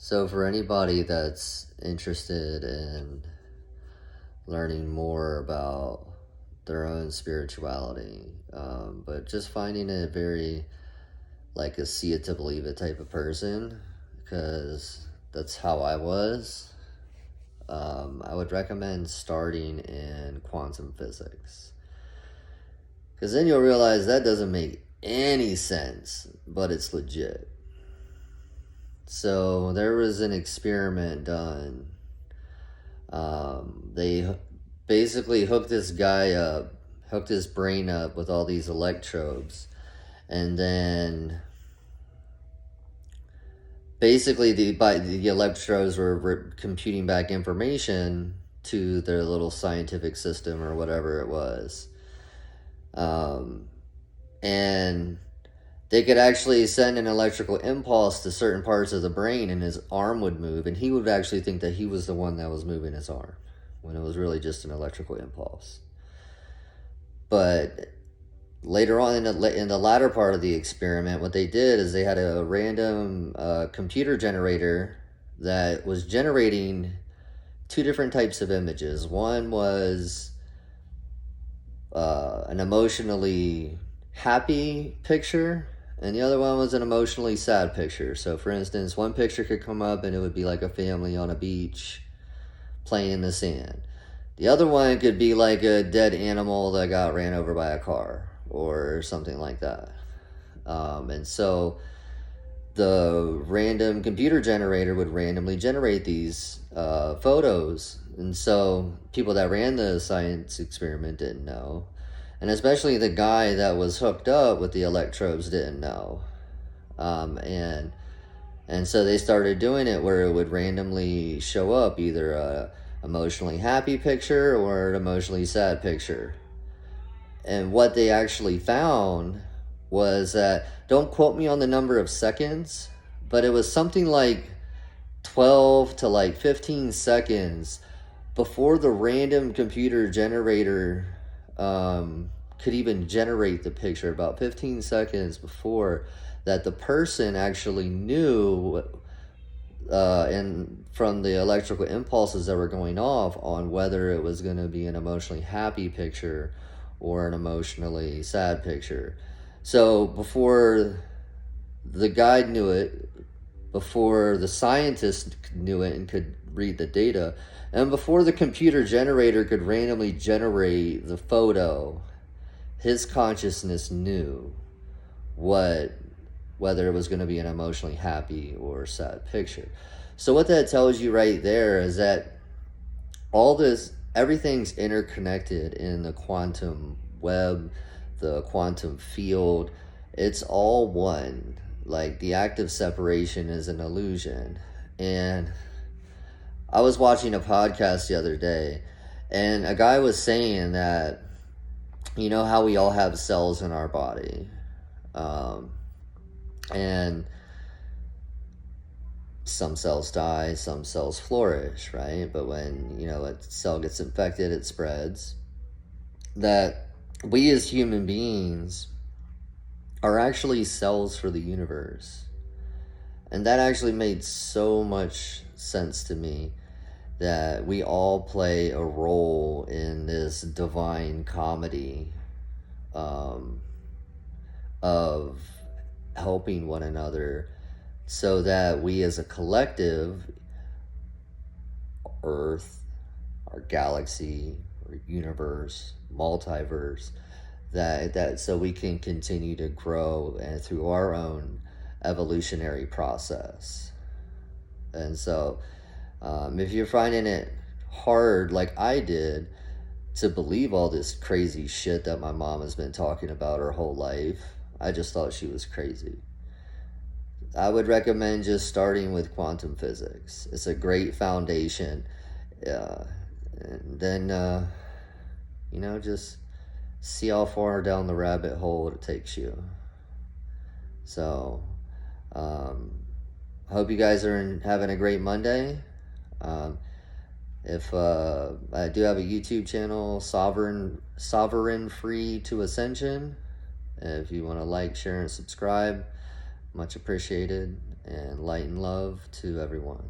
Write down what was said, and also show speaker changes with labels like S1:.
S1: So for anybody that's interested in learning more about their own spirituality, but just finding it very like a see it to believe it type of person, because that's how I was, I would recommend starting in quantum physics. Because then you'll realize that doesn't make any sense, but it's legit. So there was an experiment done. They basically hooked this guy up, hooked his brain up with all these electrodes, and then basically the electrodes were computing back information to their little scientific system or whatever it was, and they could actually send an electrical impulse to certain parts of the brain, and his arm would move, and he would actually think that he was the one that was moving his arm when it was really just an electrical impulse. But later on in the latter part of the experiment, what they did is they had a random computer generator that was generating two different types of images. One was an emotionally happy picture, and the other one was an emotionally sad picture. So for instance, one picture could come up and it would be like a family on a beach playing in the sand. The other one could be like a dead animal that got ran over by a car or something like that. And so the random computer generator would randomly generate these photos. And so people that ran the science experiment didn't know. And especially the guy that was hooked up with the electrodes didn't know. And so they started doing it where it would randomly show up either a emotionally happy picture or an emotionally sad picture. And what they actually found was that, don't quote me on the number of seconds, but it was something like 12 to like 15 seconds before the random computer generator could even generate the picture, about 15 seconds before that, the person actually knew and from the electrical impulses that were going off on whether it was going to be an emotionally happy picture or an emotionally sad picture. So before the guide knew it, before the scientist knew it and could read the data, and before the computer generator could randomly generate the photo, his consciousness knew whether it was going to be an emotionally happy or sad picture. So what that tells you right there is that everything's interconnected in the quantum web, the quantum field. It's all one. Like, the act of separation is an illusion. And I was watching a podcast the other day, and a guy was saying that, you know how we all have cells in our body, and some cells die, some cells flourish, right? But when, a cell gets infected, it spreads. That we as human beings are actually cells for the universe. And that actually made so much sense to me, that we all play a role in this divine comedy of helping one another, so that we as a collective, Earth, our galaxy, our universe, multiverse, that so we can continue to grow and through our own evolutionary process. And so if you're finding it hard, like I did, to believe all this crazy shit that my mom has been talking about her whole life, I just thought she was crazy. I would recommend just starting with quantum physics. It's a great foundation. And then, just see how far down the rabbit hole it takes you. So, I hope you guys are having a great Monday. If I do have a YouTube channel, Sovereign Free to Ascension. If you want to like, share, and subscribe, much appreciated. and light and love to everyone.